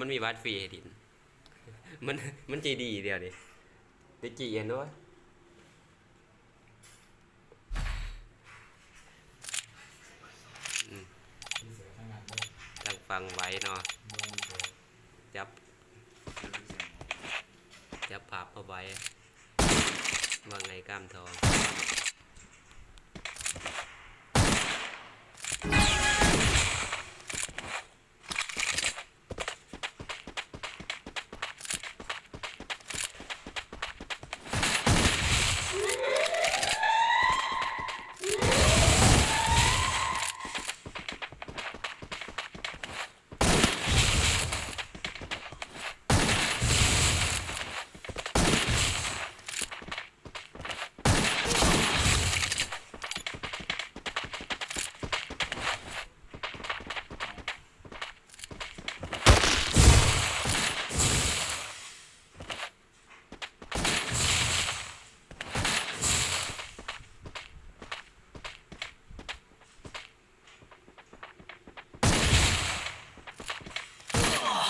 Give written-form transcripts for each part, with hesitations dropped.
มันมีวัดฟรีให้ดินมันมันใจดีเดียวดิไปจีเอ็นด้วยตั้งฟังไว้เนาะจับภาพเอาไว้ว่าไงกล้ามทอง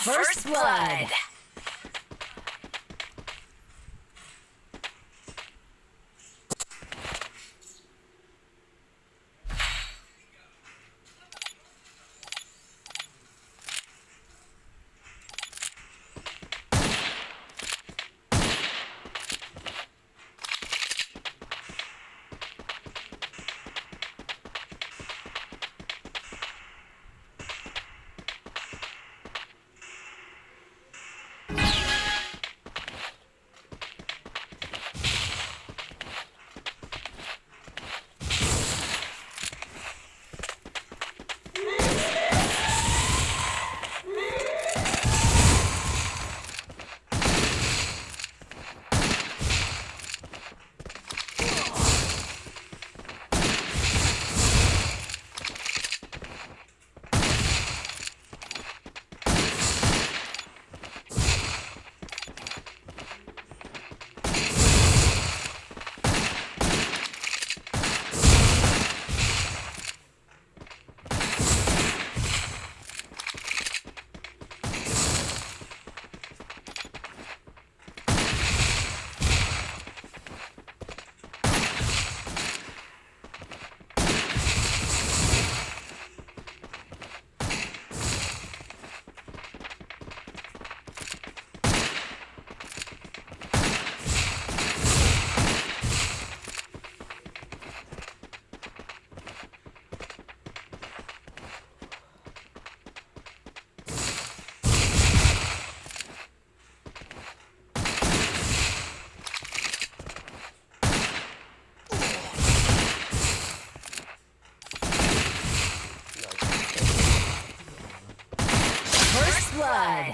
First blood. First blood.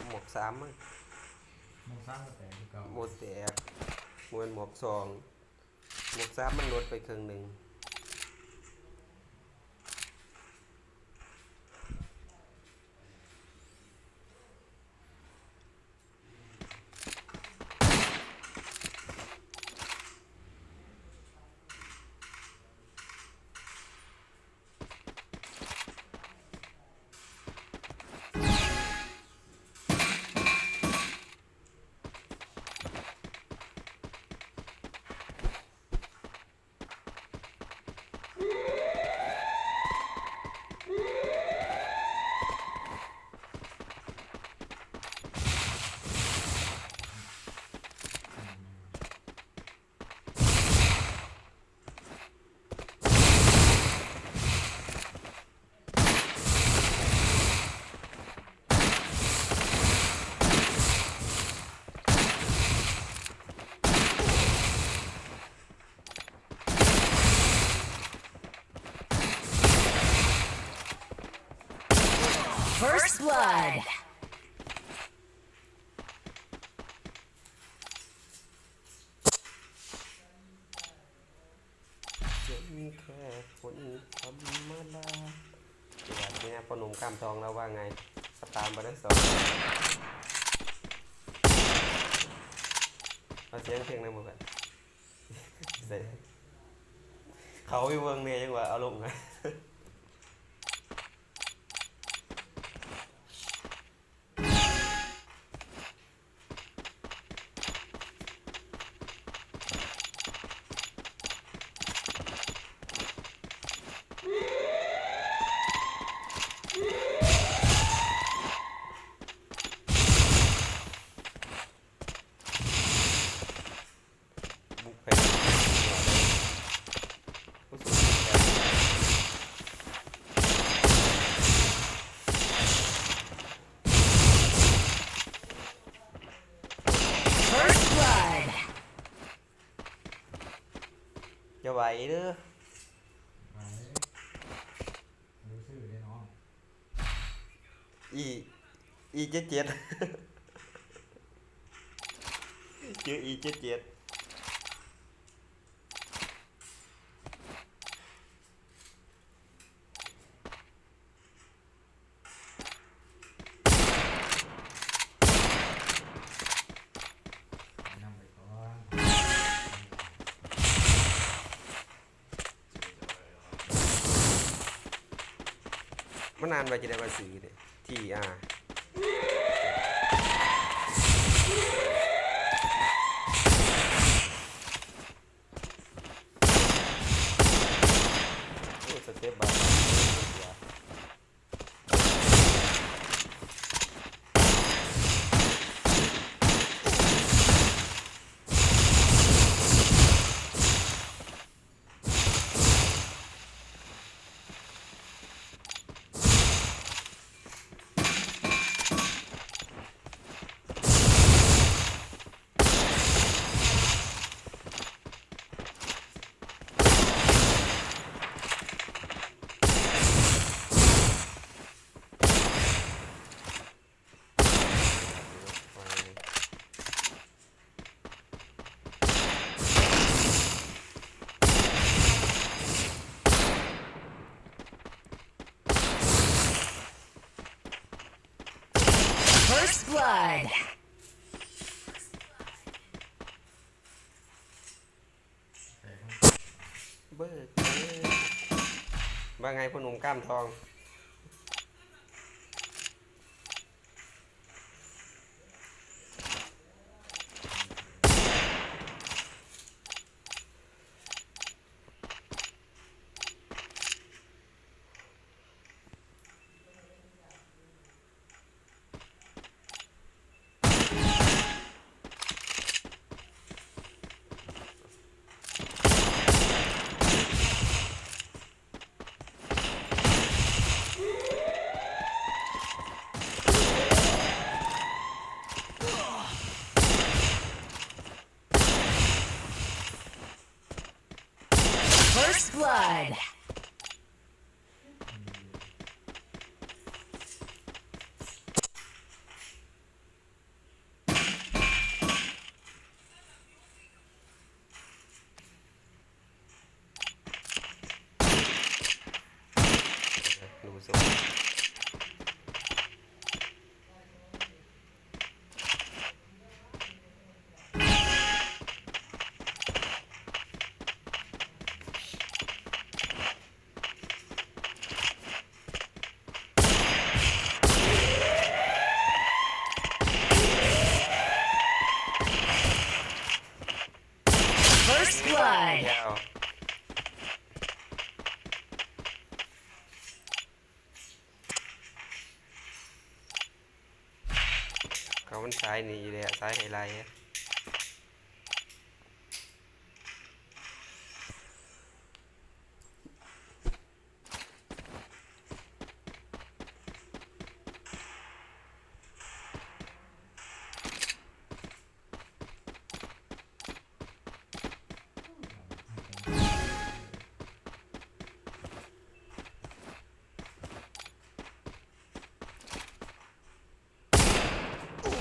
หมวกสามมั้ง มองสร้างแต่เก่า หมวกแตกหมวกหมวกสองหมวกสามมันลดไปครึ่งหนึ่งFirst blood. จะมีแค่คนธรรมดาเดี๋ยวเนี่ยพอหนุ่มกล้ามทองแล้วว่าไงสตาร์มาได้สองเอาเสียงเพลงในมือกันเขาไปเวิร์งเนี่ยยังว่าเอาลงไง จะไหวเด้อ ไปรู้ชื่อได้น้อง อีเจ็ดเจ็ด ชื่ออีเจ็ดเจ็ด นำไปก่อน มันนานไปจะได้มาซื้อเนี่ยที่โอ้สเต็ปบาร์ First blood. แต่ก็ เบิกว่าไงพ่อหนุ่มกล้ามทอง First blood. ดูสิ First blood. ยาว เขามันซ้ายนี่เลยอะซ้ายไฮไลท์อะ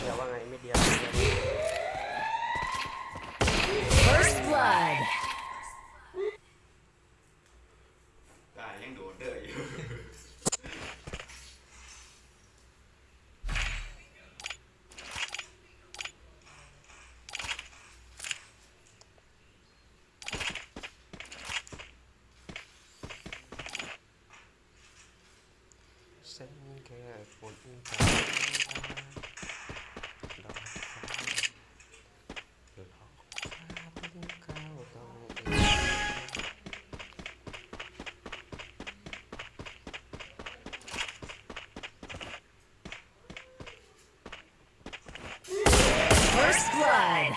เดี๋ยวว่าไงไม่เดียว First blood. กายยังโดดเด้ออยู่ ฉันแค่คนตาดอกฟ้าหลอกข้าเพิ่งเข้าต้องเอง First blood.